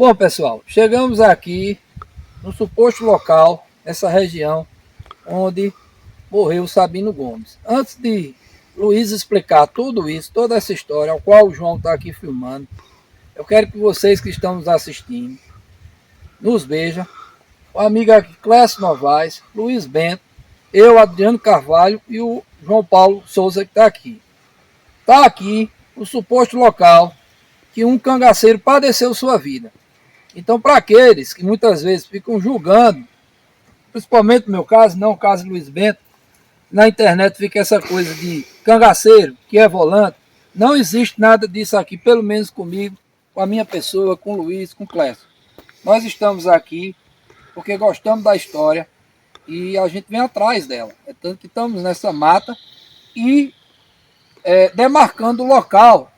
Bom, pessoal, chegamos aqui no suposto local, essa região onde morreu Sabino Gomes. Antes de Luiz explicar tudo isso, toda essa história, ao qual o João está aqui filmando, eu quero que vocês que estão nos assistindo nos vejam. O amigo aqui, Clécio Novaes, Luiz Bento, eu, Adriano Carvalho e o João Paulo Souza que está aqui. Está aqui o suposto local que um cangaceiro padeceu sua vida. Então, para aqueles que muitas vezes ficam julgando, principalmente no meu caso, não o caso de Luiz Bento, na internet fica essa coisa de cangaceiro, que é volante. Não existe nada disso aqui, pelo menos comigo, com a minha pessoa, com o Luiz, com o Clécio. Nós estamos aqui porque gostamos da história e a gente vem atrás dela. É tanto que estamos nessa mata e demarcando o local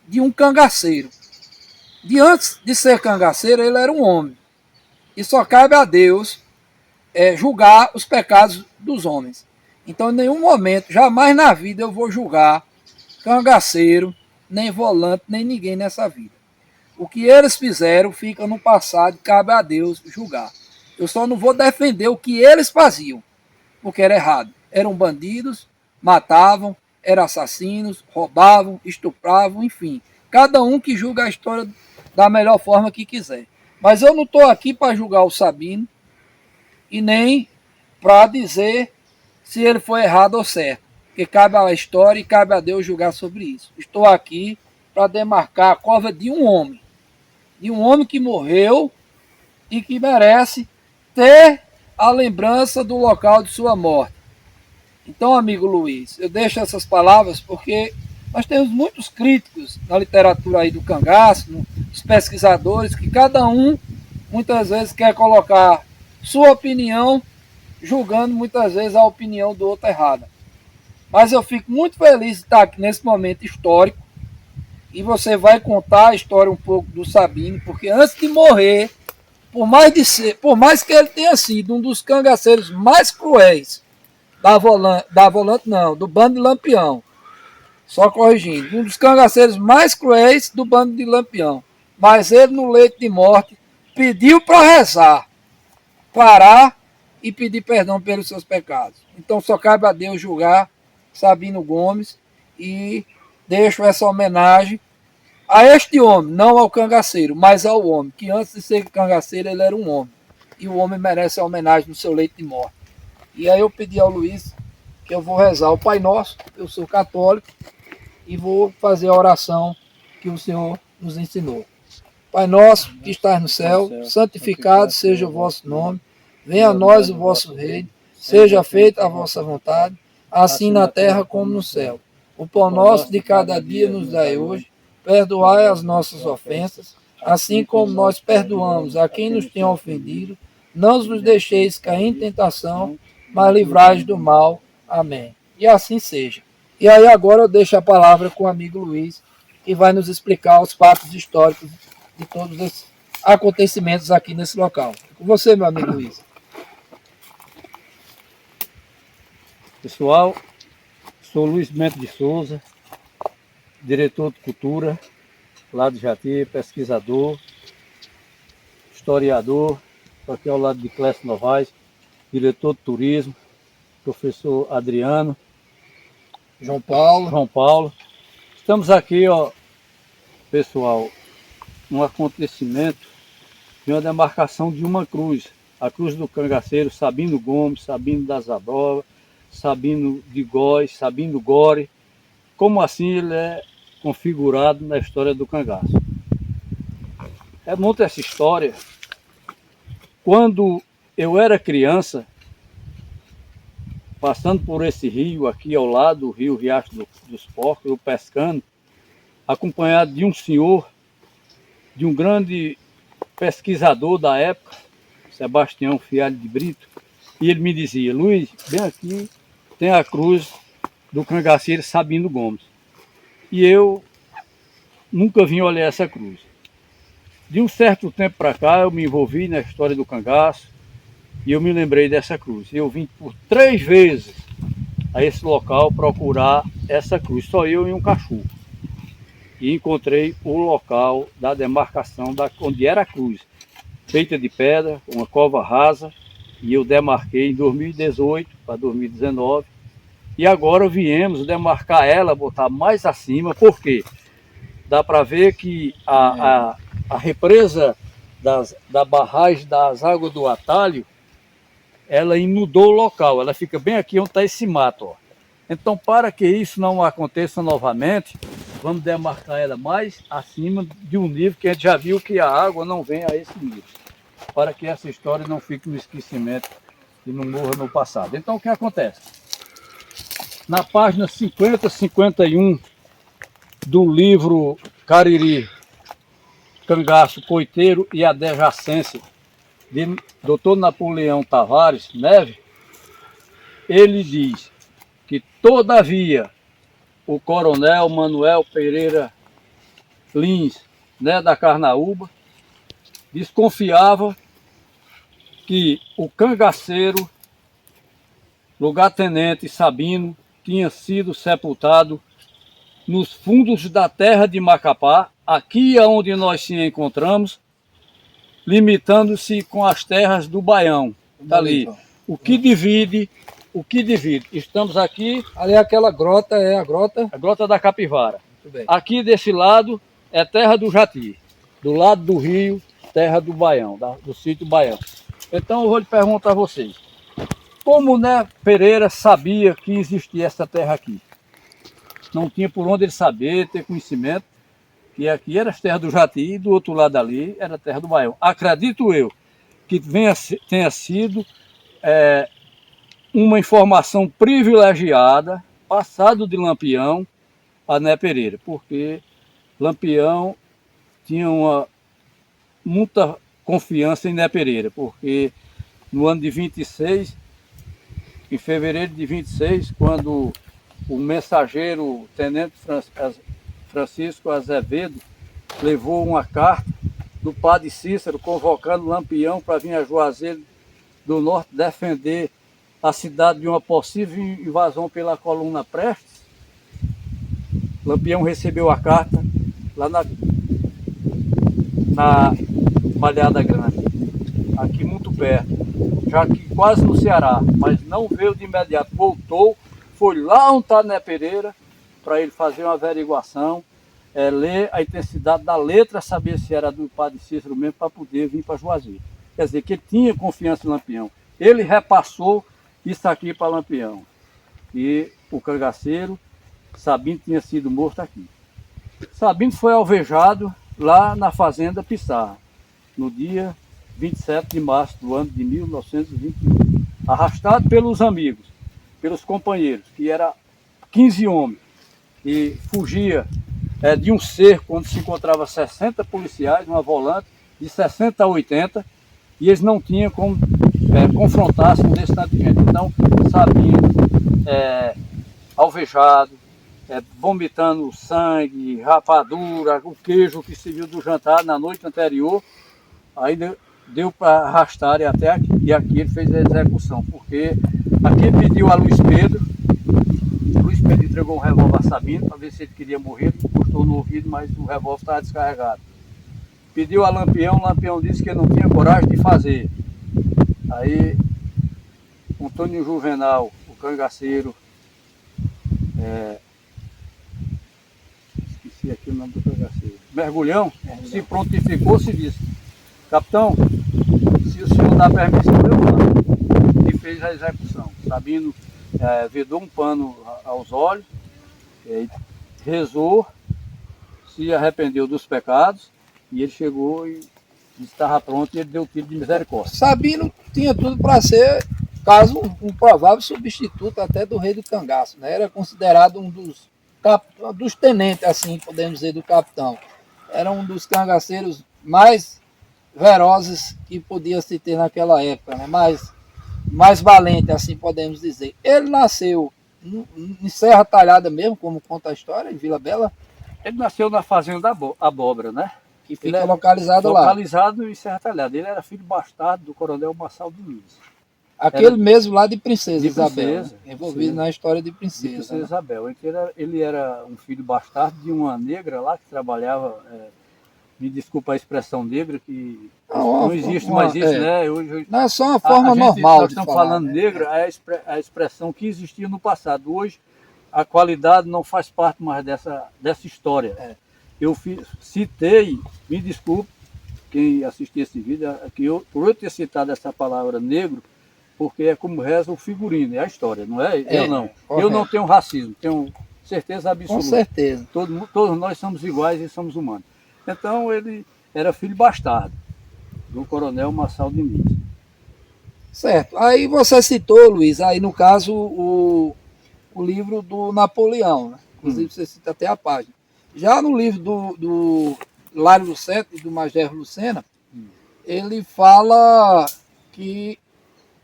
de um cangaceiro. De antes de ser cangaceiro, ele era um homem. E só cabe a Deus julgar os pecados dos homens. Então, em nenhum momento, jamais na vida eu vou julgar cangaceiro, nem volante, nem ninguém nessa vida. O que eles fizeram fica no passado, cabe a Deus julgar. Eu só não vou defender o que eles faziam, porque era errado. Eram bandidos, matavam, eram assassinos, roubavam, estupravam, enfim. Cada um que julga a história da melhor forma que quiser. Mas eu não estou aqui para julgar o Sabino e nem para dizer se ele foi errado ou certo. Porque cabe à história e cabe a Deus julgar sobre isso. Estou aqui para demarcar a cova de um homem. De um homem que morreu e que merece ter a lembrança do local de sua morte. Então, amigo Luiz, eu deixo essas palavras porque nós temos muitos críticos na literatura aí do cangaço, os pesquisadores, que cada um muitas vezes quer colocar sua opinião, julgando muitas vezes a opinião do outro errada. Mas eu fico muito feliz de estar aqui nesse momento histórico e você vai contar a história um pouco do Sabino, porque antes de morrer, por mais que ele tenha sido um dos cangaceiros mais cruéis do bando de Lampião, só corrigindo, um dos cangaceiros mais cruéis do bando de Lampião, mas ele no leito de morte pediu para rezar, parar e pedir perdão pelos seus pecados. Então só cabe a Deus julgar Sabino Gomes e deixo essa homenagem a este homem, não ao cangaceiro, mas ao homem, que antes de ser cangaceiro ele era um homem. E o homem merece a homenagem no seu leito de morte. E aí eu pedi ao Luiz que eu vou rezar o Pai Nosso, eu sou católico, e vou fazer a oração que o Senhor nos ensinou. Pai nosso que estás no céu, santificado seja o vosso nome, venha a nós o vosso reino, seja feita a vossa vontade, assim na terra como no céu. O pão nosso de cada dia nos dai hoje, perdoai as nossas ofensas, assim como nós perdoamos a quem nos tem ofendido, não nos deixeis cair em tentação, mas livrai-nos do mal. Amém. E assim seja. E aí agora eu deixo a palavra com o amigo Luiz, que vai nos explicar os fatos históricos de todos esses acontecimentos aqui nesse local. Com você, meu amigo Luiz. Pessoal, sou Luiz Bento de Souza, diretor de cultura lá de Jati, pesquisador, historiador, estou aqui ao lado de Clécio Novaes, diretor de turismo, professor Adriano, João Paulo. Estamos aqui, ó, pessoal, um acontecimento de uma demarcação de uma cruz, a cruz do cangaceiro Sabino Gomes, Sabino das Abrovas, Sabino de Góis, Sabino Gore, como assim ele é configurado na história do cangaço. Remonta essa história, quando eu era criança, passando por esse rio aqui ao lado, o rio Riacho dos Porcos, eu pescando, acompanhado de um senhor, de um grande pesquisador da época, Sebastião Fialho de Brito, e ele me dizia: Luiz, bem aqui tem a cruz do cangaceiro Sabino Gomes. E eu nunca vim olhar essa cruz. De um certo tempo para cá, eu me envolvi na história do cangaço e eu me lembrei dessa cruz. Eu vim por 3 vezes a esse local procurar essa cruz, só eu e um cachorro. e encontrei o local da demarcação onde era a cruz, feita de pedra, uma cova rasa, e eu demarquei em 2018 para 2019, e agora viemos demarcar ela, botar mais acima, porque dá para ver que a represa da barragem das águas do atalho, ela inundou o local, ela fica bem aqui onde está esse mato, ó. Então, para que isso não aconteça novamente, vamos demarcar ela mais acima de um nível que a gente já viu que a água não vem a esse nível, para que essa história não fique no esquecimento e não morra no passado. Então, o que acontece? Na página 50, 51 do livro Cariri, Cangaço, Coiteiro e a Adjacência, de Dr. Napoleão Tavares Neves, ele diz que, todavia, o coronel Manuel Pereira Lins, né, da Carnaúba, desconfiava que o cangaceiro, lugar-tenente Sabino, tinha sido sepultado nos fundos da terra de Macapá, aqui onde nós se encontramos, limitando-se com as terras do Baião. Está ali. O que divide, estamos aqui... Ali aquela grota é a grota? A Grota da Capivara. Muito bem. Aqui desse lado é terra do Jati. Do lado do rio, terra do Baião, do sítio Baião. Então eu vou lhe perguntar a vocês. Como, né, Pereira sabia que existia essa terra aqui? Não tinha por onde ele saber, ter conhecimento, que aqui era a terra do Jati e do outro lado ali era a terra do Baião. Acredito eu que tenha sido uma informação privilegiada, passado de Lampião a Né Pereira, porque Lampião tinha muita confiança em Né Pereira, porque no ano de 26, em fevereiro de 26, quando o mensageiro, o tenente Francisco Azevedo, levou uma carta do padre Cícero convocando Lampião para vir a Juazeiro do Norte defender a cidade de uma possível invasão pela coluna Prestes, Lampião recebeu a carta lá na Malhada Grande, aqui muito perto, já que quase no Ceará, mas não veio de imediato, voltou, foi lá onde está Né Pereira, para ele fazer uma averiguação, ler a intensidade da letra, saber se era do padre Cícero mesmo, para poder vir para Juazeiro. Quer dizer, que ele tinha confiança em Lampião. Ele repassou isso aqui para Lampião. E o cangaceiro, Sabino, tinha sido morto aqui. Sabino foi alvejado lá na fazenda Pissarra, no dia 27 de março do ano de 1921. Arrastado pelos amigos, pelos companheiros, que era 15 homens, e fugia de um cerco onde se encontrava 60 policiais, uma volante de 60 a 80, e eles não tinham como confrontar-se com esse tanto de gente. Então, Sabino, alvejado, vomitando sangue, rapadura, o queijo que se viu do jantar na noite anterior, aí deu para arrastar até aqui. E aqui ele fez a execução, porque aqui pediu a Luiz Pedro entregou um revólver a Sabino para ver se ele queria morrer, ele encostou no ouvido, mas o revólver estava descarregado. Pediu a Lampião, o Lampião disse que não tinha coragem de fazer. Aí, Antônio Juvenal, o cangaceiro, esqueci aqui o nome do cangaceiro, Mergulhão, se prontificou, se disse: capitão, se o senhor dá permissão, eu mando. E fez a execução. Sabino vedou um pano aos olhos, rezou, se arrependeu dos pecados, e ele chegou e estava pronto, e ele deu o tiro de misericórdia. Sabino tinha tudo para ser, caso um provável substituto até do rei do cangaço, né? Era considerado um dos tenentes, assim podemos dizer, do capitão. Era um dos cangaceiros mais velozes que podia se ter naquela época, né? mais valente, assim podemos dizer. Ele nasceu em Serra Talhada mesmo, como conta a história, em Vila Bela. Ele nasceu na fazenda Abóbora, né? Que fica localizado lá. Localizado em Serra Talhada. Ele era filho bastardo do coronel Marçal Diniz. Aquele mesmo lá de Princesa de Isabel, Princesa, né? Envolvido sim. na história de De Princesa. Princesa Né? Isabel. Ele era um filho bastardo de uma negra lá que trabalhava, me desculpa a expressão negra, que Não, não existe mais isso, né? Hoje, não é só uma a forma gente, normal nós de estamos falar, falando né? negra, é a expressão que existia no passado. Hoje, a qualidade não faz parte mais dessa história. Eu citei, me desculpe, quem assistiu esse vídeo, por eu ter citado essa palavra negro, porque é como reza o figurino, é a história, não é? Eu não. Eu não tenho racismo, tenho certeza absoluta. Com certeza. Todos nós somos iguais e somos humanos. Então ele era filho bastardo do coronel Marçal Diniz. Certo. Aí você citou, Luiz, aí no caso o livro do Napoleão, né? Inclusive você cita até a página. Já no livro do Lário Lucena e do Magé Lucena, ele fala que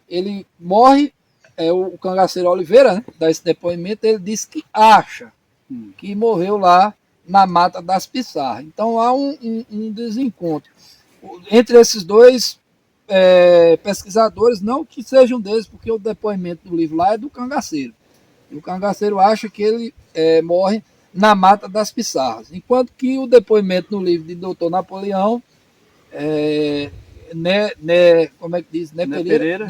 ele morre, o cangaceiro Oliveira, né, dá esse depoimento, ele diz que acha que morreu lá na Mata das Pissarras. Então há um desencontro entre esses dois pesquisadores, não que sejam deles, porque o depoimento do livro lá é do cangaceiro. E o cangaceiro acha que ele morre na Mata das Pissarras, enquanto que o depoimento no livro de Doutor Napoleão, como é que diz? Né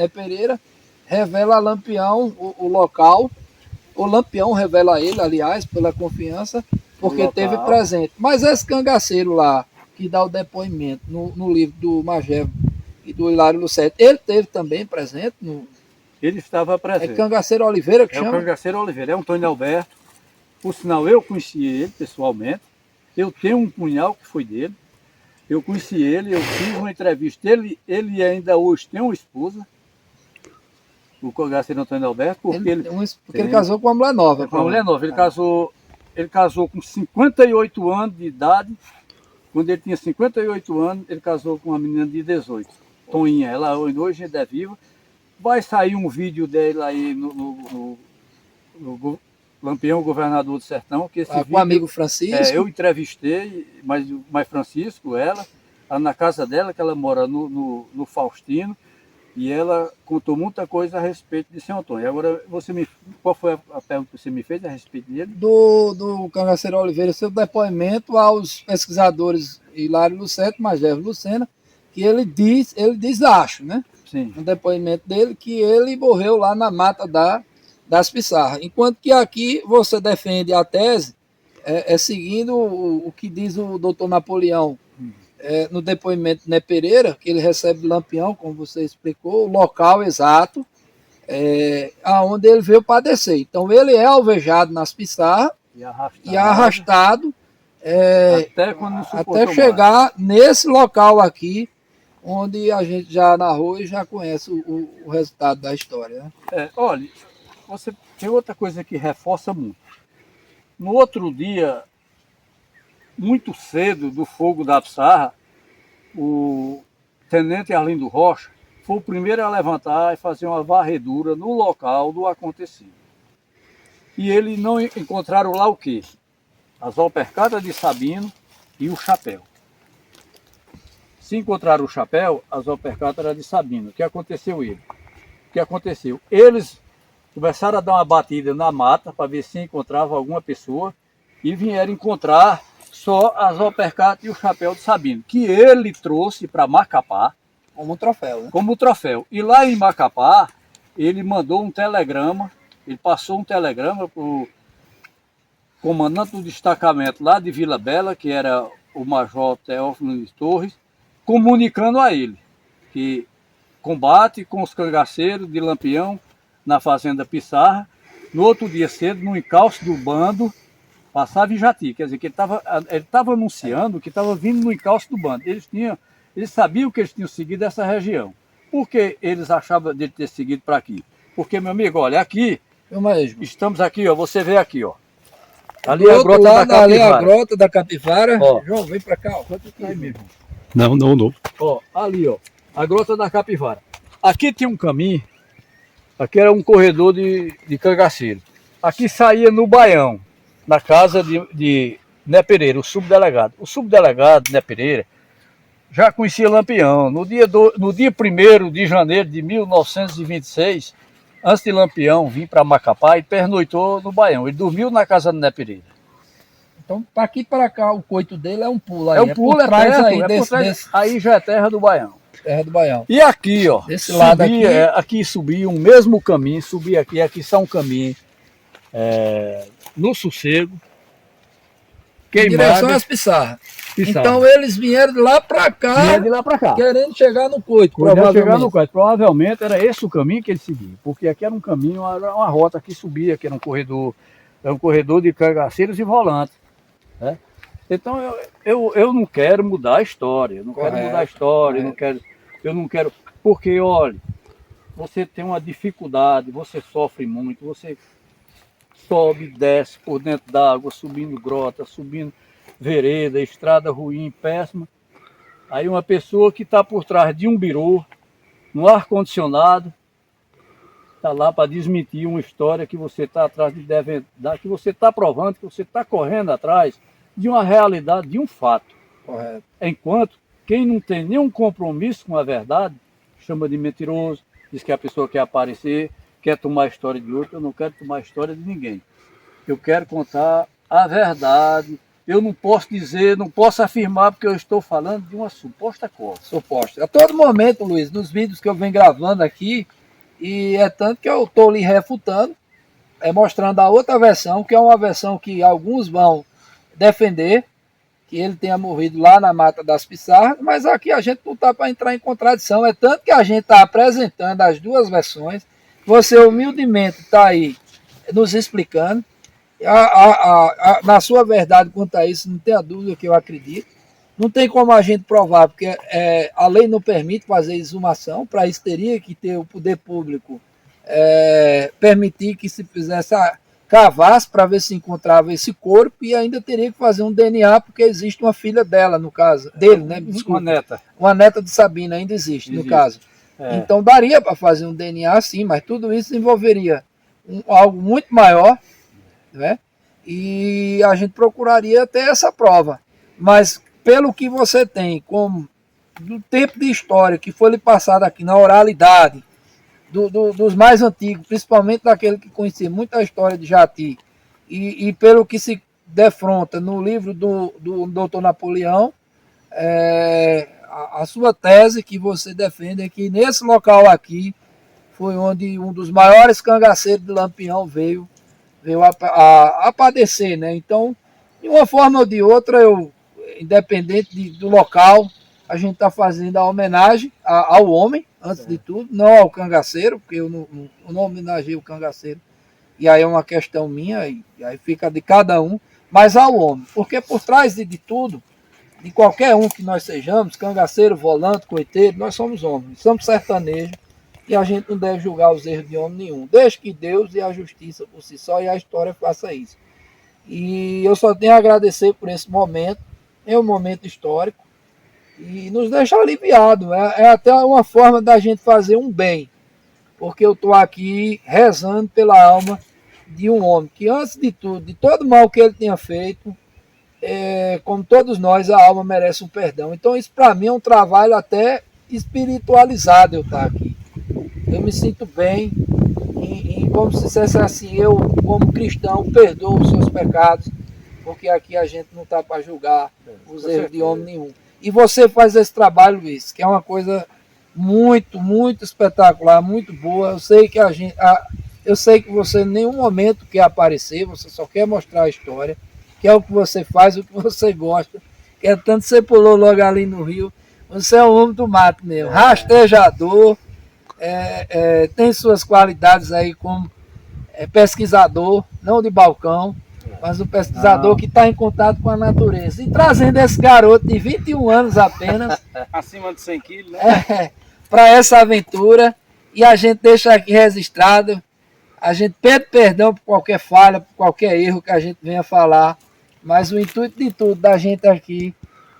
Pereira, revela a Lampião o local. O Lampião revela a ele, aliás, pela confiança, porque teve presente. Mas esse cangaceiro lá, que dá o depoimento no livro do Magé e do Hilário Lucete, ele teve também presente? Ele estava presente. É Cangaceiro Oliveira que chama? É o Cangaceiro Oliveira, é Antônio Alberto. Por sinal, eu conheci ele pessoalmente. Eu tenho um punhal que foi dele. Eu conheci ele, eu fiz uma entrevista. Ele ainda hoje tem uma esposa, o Cangaceiro Antônio Alberto, porque ele casou com uma mulher nova. Com uma mulher nova. Ele casou com 58 anos de idade. Quando ele tinha 58 anos, ele casou com uma menina de 18. Toninha, ela hoje ainda é viva. Vai sair um vídeo dele aí no Lampião, Governador do Sertão. Que esse vídeo, com o amigo Francisco. Eu entrevistei, mas Francisco, ela na casa dela, que ela mora no Faustino, e ela contou muita coisa a respeito de São Antônio. Agora, qual foi a pergunta que você me fez a respeito dele? Do Cangaceiro Oliveira, seu depoimento aos pesquisadores Hilário Lucete, Magé Lucena, que ele diz, acho, né? Sim. No depoimento dele, que ele morreu lá na Mata das Pissarras. Enquanto que aqui você defende a tese, seguindo o que diz o doutor Napoleão, no depoimento de Pereira, que ele recebe do Lampião, como você explicou, o local exato, aonde ele veio padecer. Então ele é alvejado nas Pissarras e arrastado até chegar nesse local aqui, onde a gente já narrou e já conhece o resultado da história. Né? Olha, você tem outra coisa que reforça muito. No outro dia, muito cedo, do fogo da Pissarra, o tenente Arlindo Rocha foi o primeiro a levantar e fazer uma varredura no local do acontecido. E eles não encontraram lá o quê? As alpercadas de Sabino e o chapéu. Se encontraram o chapéu, as alpercadas eram de Sabino. O que aconteceu ele? O que aconteceu? Eles começaram a dar uma batida na mata para ver se encontrava alguma pessoa e vieram encontrar só as alpercatas e o chapéu de Sabino, que ele trouxe para Macapá. Como troféu, né? Como troféu. E lá em Macapá, ele mandou um telegrama, ele passou um telegrama para o comandante do destacamento lá de Vila Bela, que era o Major Teófilo Torres, comunicando a ele que combate com os cangaceiros de Lampião na fazenda Pissarra. No outro dia cedo, no encalço do bando, passava em Jati. Quer dizer, que ele estava anunciando que estava vindo no encalço do bando. Eles sabiam que eles tinham seguido essa região. Por que eles achavam de ter seguido para aqui? Porque, meu amigo, olha, aqui, estamos aqui, ó, você vê aqui, ó. Ali é a grota da Capivara. Ali é a grota da Capivara. Ó. João, vem para cá, ó. Não. Ó, ali, ó, a grota da Capivara. Aqui tinha um caminho, aqui era um corredor de cangaceiro. Aqui saía no Baião, na casa de Né Pereira, o subdelegado. O subdelegado, Né Pereira, já conhecia Lampião. No dia 1º de janeiro de 1926, antes de Lampião vir para Macapá, ele pernoitou no Baião. Ele dormiu na casa do Né Pereira. Então, para aqui para cá, o coito dele é um pulo aí. É um pulo, é perto, aí, aí já é terra do Baião. Terra do Baião. E aqui, ó, desse lado aqui, aqui subia o mesmo caminho, subia aqui está um caminho no Sossego, em direção às Pissarras. Então eles vieram de lá para cá, querendo chegar no coito, provavelmente era esse o caminho que eles seguiam, porque aqui era um caminho, era uma rota que subia, que era um corredor de cangaceiros e volantes, né? Então eu não quero mudar a história, eu não quero, porque olha, você tem uma dificuldade, você sofre muito, você sobe e desce por dentro d'água, subindo grota, subindo vereda, estrada ruim, péssima. Aí uma pessoa que está por trás de um birô, no ar-condicionado, está lá para desmentir uma história que você está atrás de dar, que você está provando, que você está correndo atrás de uma realidade, de um fato. Correto. Enquanto quem não tem nenhum compromisso com a verdade, chama de mentiroso, diz que a pessoa quer aparecer, quer tomar a história de outro. Eu não quero tomar a história de ninguém. Eu quero contar a verdade. Eu não posso dizer, não posso afirmar, porque eu estou falando de uma suposta coisa. Suposta. A todo momento, Luiz, nos vídeos que eu venho gravando aqui, e é tanto que eu estou lhe refutando, mostrando a outra versão, que é uma versão que alguns vão defender, que ele tenha morrido lá na Mata das Pissarras, mas aqui a gente não está para entrar em contradição, é tanto que a gente está apresentando as duas versões, você humildemente está aí nos explicando, na sua verdade quanto a isso, não tem a dúvida que eu acredito, não tem como a gente provar, porque a lei não permite fazer exumação, para isso teria que ter o poder público permitir que se fizesse cavasse para ver se encontrava esse corpo, e ainda teria que fazer um DNA, porque existe uma filha dela, no caso, dele, né? Desculpa. Uma neta de Sabina ainda existe. No caso. Então daria para fazer um DNA sim, mas tudo isso envolveria algo muito maior, né? E a gente procuraria ter essa prova. Mas pelo que você tem, como do tempo de história que foi lhe passado aqui na oralidade, dos mais antigos, principalmente daquele que conhecia muito a história de Jati, e pelo que se defronta no livro do Dr. Napoleão, a sua tese que você defende é que nesse local aqui foi onde um dos maiores cangaceiros de Lampião veio a padecer, né? Então, de uma forma ou de outra, independente do local, a gente está fazendo a homenagem ao homem, antes de tudo, não ao cangaceiro, porque eu não homenageei o cangaceiro, e aí é uma questão minha, e aí fica de cada um, mas ao homem, porque por trás de tudo, de qualquer um que nós sejamos, cangaceiro, volante, coiteiro, nós somos homens, somos sertanejos, e a gente não deve julgar os erros de homem nenhum, desde que Deus e a justiça por si só e a história faça isso. E eu só tenho a agradecer por esse momento, é um momento histórico, e nos deixa aliviado. É até uma forma da gente fazer um bem, porque eu estou aqui rezando pela alma de um homem que, antes de tudo, de todo mal que ele tenha feito, como todos nós, a alma merece um perdão. Então isso para mim é um trabalho até espiritualizado eu estar aqui. Eu me sinto bem, e como se dissesse assim, eu como cristão perdoo os seus pecados, porque aqui a gente não está para julgar os erros de homem nenhum. E você faz esse trabalho, Luiz, que é uma coisa muito, muito espetacular, muito boa. Eu sei que eu sei que você em nenhum momento quer aparecer, você só quer mostrar a história, que é o que você faz, o que você gosta. Que é tanto você pulou logo ali no rio. Você é um homem do mato mesmo, rastejador, tem suas qualidades aí como pesquisador, não de balcão, mas o pesquisador que está em contato com a natureza. E trazendo esse garoto de 21 anos apenas, acima de 100 quilos, né? Para essa aventura. E a gente deixa aqui registrado. A gente pede perdão por qualquer falha, por qualquer erro que a gente venha falar. Mas o intuito de tudo da gente aqui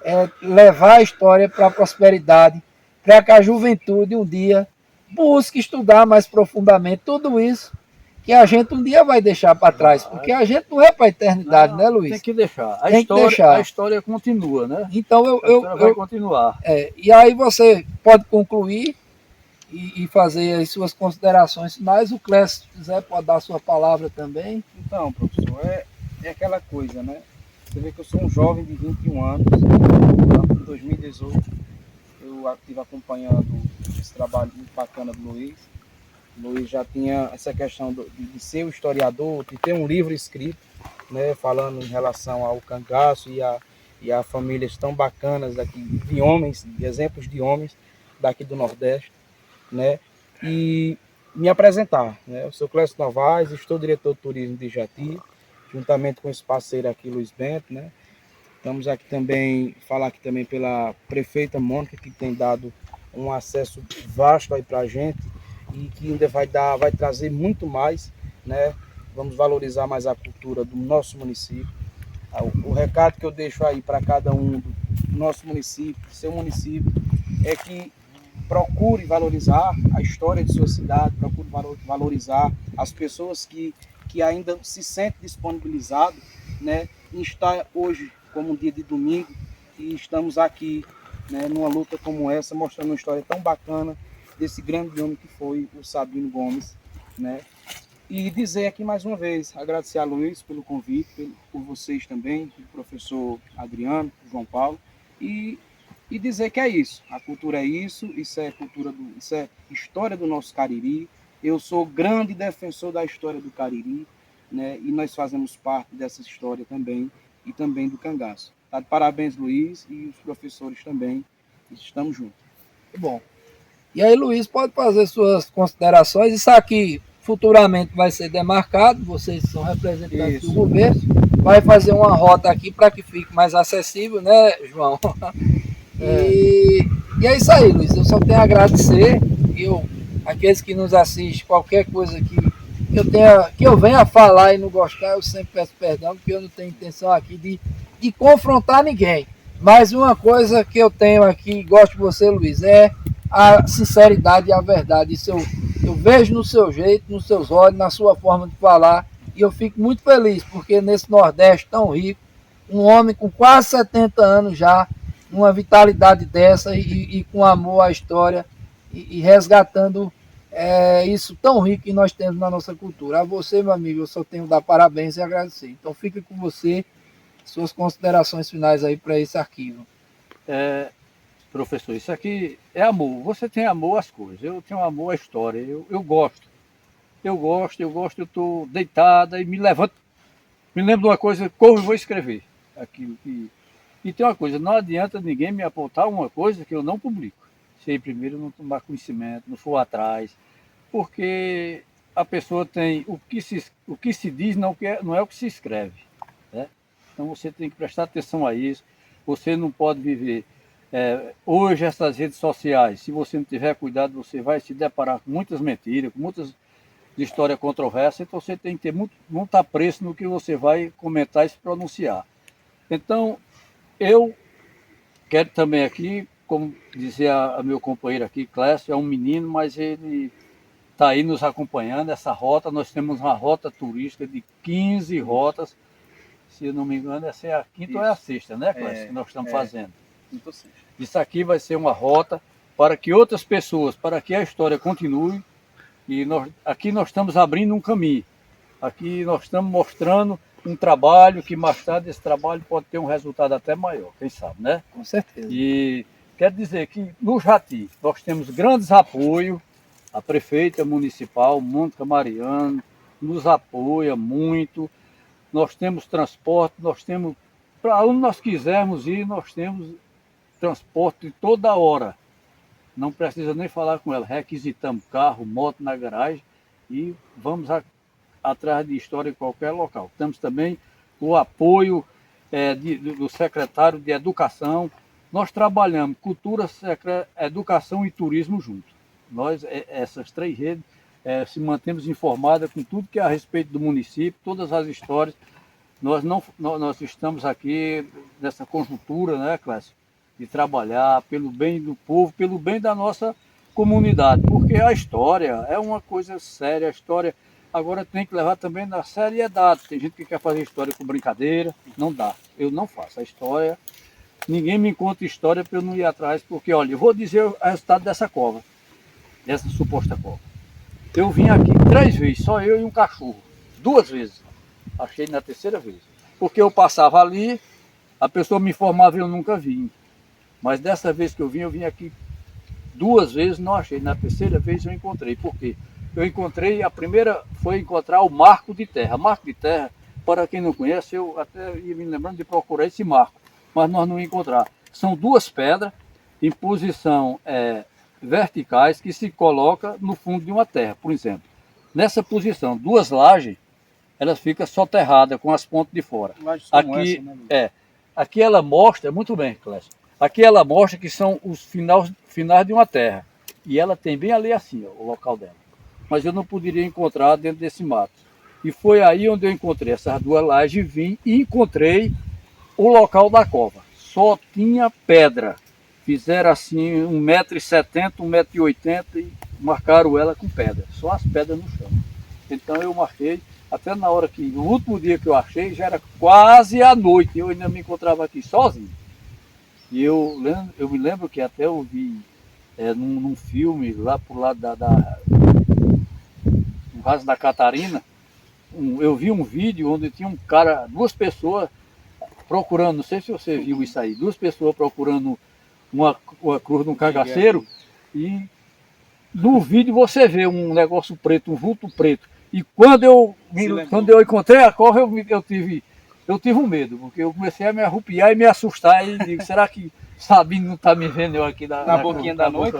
é levar a história para a prosperidade, para que a juventude um dia busque estudar mais profundamente tudo isso que a gente um dia vai deixar para trás, porque a gente não é para a eternidade, né, Luiz? Tem que deixar. Tem que deixar. A história continua, né? Então A história vai continuar. E aí você pode concluir e fazer as suas considerações finais. O Clécio, se quiser, pode dar a sua palavra também. Então, professor, é aquela coisa, né? Você vê que eu sou um jovem de 21 anos, então, em 2018 eu estive acompanhando esse trabalho muito bacana do Luiz. O Luiz já tinha essa questão de ser o historiador, de ter um livro escrito, né, falando em relação ao cangaço e a famílias tão bacanas daqui, de homens, de exemplos de homens daqui do Nordeste, né? E me apresentar, né? Eu sou Clécio Novaes, estou diretor de turismo de Jati, juntamente com esse parceiro aqui, Luiz Bento, né? Estamos aqui também, falar aqui também pela prefeita Mônica, que tem dado um acesso vasto aí para a gente e que ainda vai trazer muito mais, né? Vamos valorizar mais a cultura do nosso município. O recado que eu deixo aí para cada um do nosso município, do seu município, é que procure valorizar a história de sua cidade, procure valorizar as pessoas que ainda se sentem disponibilizadas, né, em estar hoje como um dia de domingo e estamos aqui, né, numa luta como essa, mostrando uma história tão bacana desse grande homem que foi o Sabino Gomes, né? E dizer aqui mais uma vez, agradecer a Luiz pelo convite, por vocês também, o professor Adriano, o João Paulo, e dizer que é isso, a cultura é isso é cultura isso é história do nosso Cariri. Eu sou grande defensor da história do Cariri, né? E nós fazemos parte dessa história também, e também do cangaço. Tá de parabéns, Luiz, e os professores também, estamos juntos. Bom, e aí, Luiz, pode fazer suas considerações. Isso aqui futuramente vai ser demarcado, vocês são representantes do governo, vai fazer uma rota aqui para que fique mais acessível, né, João? E é isso aí, Luiz. Eu só tenho a agradecer. Aqueles que nos assistem, qualquer coisa que eu venha falar e não gostar, eu sempre peço perdão, porque eu não tenho intenção aqui de confrontar ninguém. Mas uma coisa que eu tenho aqui, gosto de você, Luiz, é a sinceridade e a verdade. Isso eu vejo no seu jeito, nos seus olhos, na sua forma de falar. E eu fico muito feliz, porque nesse Nordeste tão rico, um homem com quase 70 anos já, uma vitalidade dessa e com amor à história e resgatando isso tão rico que nós temos na nossa cultura. A você, meu amigo, eu só tenho que dar parabéns e agradecer. Então fica com você, suas considerações finais aí para esse arquivo. Professor, isso aqui é amor. Você tem amor às coisas, eu tenho amor à história, eu gosto. Eu estou deitada e me levanto, me lembro de uma coisa, corro e vou escrever aquilo que... E tem uma coisa, não adianta ninguém me apontar uma coisa que eu não publico. Se primeiro não tomar conhecimento, não for atrás, porque a pessoa tem o que se diz, não é o que se escreve, né? Então você tem que prestar atenção a isso. Você não pode viver hoje essas redes sociais. Se você não tiver cuidado, você vai se deparar com muitas mentiras, com muitas histórias controversas. Então você tem que ter muito apreço no que você vai comentar e se pronunciar. Então eu quero também aqui, como dizia a meu companheiro aqui, Clécio, é um menino, mas ele está aí nos acompanhando, essa rota. Nós temos uma rota turística de 15 rotas, se eu não me engano, essa é a quinta ou é a sexta, né, Clécio, que nós estamos fazendo. Isso aqui vai ser uma rota para que outras pessoas, para que a história continue, e aqui nós estamos abrindo um caminho, aqui nós estamos mostrando um trabalho que mais tarde esse trabalho pode ter um resultado até maior, quem sabe, né? Com certeza. E quero dizer que no Jati nós temos grandes apoios, a prefeita municipal, Mônica Mariano, nos apoia muito, nós temos transporte, nós temos, para onde nós quisermos ir, nós temos transporte toda hora. Não precisa nem falar com ela, requisitamos carro, moto na garagem e vamos atrás de história em qualquer local. Temos também o apoio do secretário de Educação. Nós trabalhamos cultura, educação e turismo juntos. Nós, essas três redes, se mantemos informadas com tudo que é a respeito do município, todas as histórias. Nós estamos aqui nessa conjuntura, né, Clécio, de trabalhar pelo bem do povo, pelo bem da nossa comunidade, porque a história é uma coisa séria, a história Agora tem que levar também na seriedade. Tem gente que quer fazer história com brincadeira, não dá. Eu não faço a história. Ninguém me conta história para eu não ir atrás, porque, olha, eu vou dizer o resultado dessa cova, dessa suposta cova. Eu vim aqui 3 vezes, só eu e um cachorro. 2 vezes. Achei na 3ª vez. Porque eu passava ali, a pessoa me informava e eu nunca vim. Mas dessa vez que eu vim aqui 2 vezes, não achei. Na 3ª vez eu encontrei. Por quê? Eu encontrei, a primeira foi encontrar o marco de terra. Marco de terra, para quem não conhece, eu até ia me lembrando de procurar esse marco, mas nós não encontramos. São 2 pedras em posição verticais que se coloca no fundo de uma terra, por exemplo. Nessa posição, 2 lajes, elas ficam soterradas com as pontas de fora. Aqui, essa, né, aqui ela mostra, muito bem, Clécio, aqui ela mostra que são os finais de uma terra. E ela tem bem ali assim, ó, o local dela. Mas eu não poderia encontrar dentro desse mato. E foi aí onde eu encontrei essas 2 lajes, vim e encontrei o local da cova. Só tinha pedra. Fizeram assim 1,70 m, 1,80 m e marcaram ela com pedra. Só as pedras no chão. Então eu marquei, até na hora que, no último dia que eu achei, já era quase à noite. Eu ainda me encontrava aqui sozinho. E eu me lembro que até eu vi num filme lá por lado no Raso da Catarina, eu vi um vídeo onde tinha um cara, 2 pessoas procurando, não sei se você viu isso aí, 2 pessoas procurando uma cruz de um cagaceiro, e no vídeo você vê um negócio preto, um vulto preto. E quando eu encontrei a cova, eu tive um medo, porque eu comecei a me arrupiar e me assustar, e digo, será que Sabino não está me vendo eu aqui na boquinha da noite?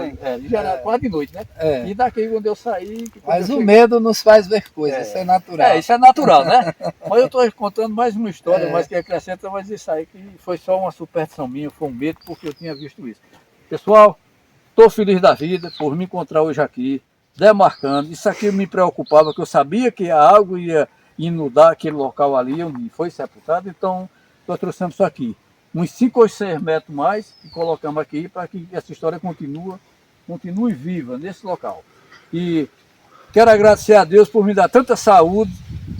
Já era quase de noite, né? E daqui quando eu saí... Mas o medo nos faz ver coisas, isso é natural. Isso é natural, né? Mas eu estou contando mais uma história, mais que acrescenta, mas isso aí que foi só uma superstição minha, foi um medo, porque eu tinha visto isso. Pessoal, estou feliz da vida por me encontrar hoje aqui, demarcando. Isso aqui me preocupava, porque eu sabia que a água ia inundar aquele local ali, onde foi sepultado, então nós trouxemos isso aqui. Uns 5 ou 6 metros mais e colocamos aqui para que essa história continue viva nesse local. E quero agradecer a Deus por me dar tanta saúde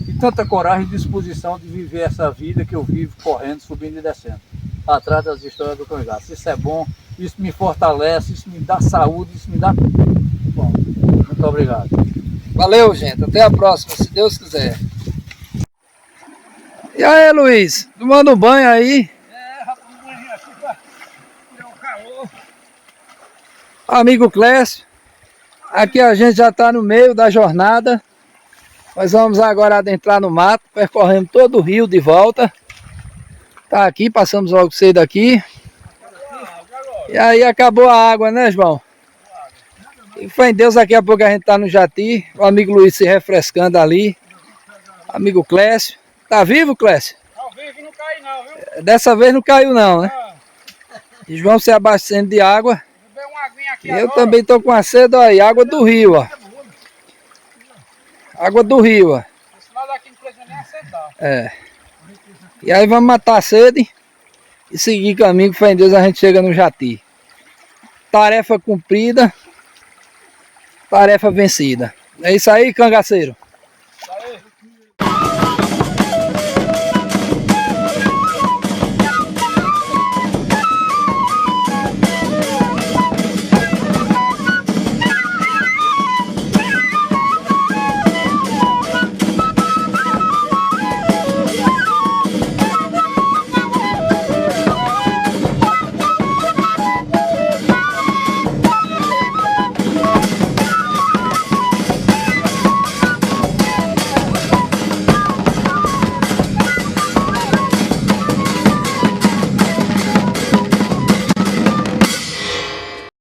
e tanta coragem e disposição de viver essa vida que eu vivo correndo, subindo e descendo, atrás das histórias do cangaço. Isso é bom, isso me fortalece, isso me dá saúde, isso me dá tudo. Bom, muito obrigado. Valeu, gente. Até a próxima, se Deus quiser. E aí, Luiz? Tomando um banho aí? Amigo Clécio, aqui a gente já está no meio da jornada. Nós vamos agora adentrar no mato, percorrendo todo o rio de volta. Tá aqui, passamos logo cedo aqui. E aí acabou a água, né, João? E foi em Deus, daqui a pouco a gente tá no Jati. O amigo Luiz se refrescando ali. Amigo Clécio. Tá vivo, Clécio? Tá vivo e não cai não, viu? Dessa vez não caiu não, né? E João se abastecendo de água. Eu também tô com a sede, aí, água do rio, ó. Água do rio, ó. Esse lado aqui não precisa nem assentar. E aí vamos matar a sede e seguir caminho, que fé em Deus a gente chega no Jati. Tarefa cumprida, tarefa vencida. É isso aí, cangaceiro.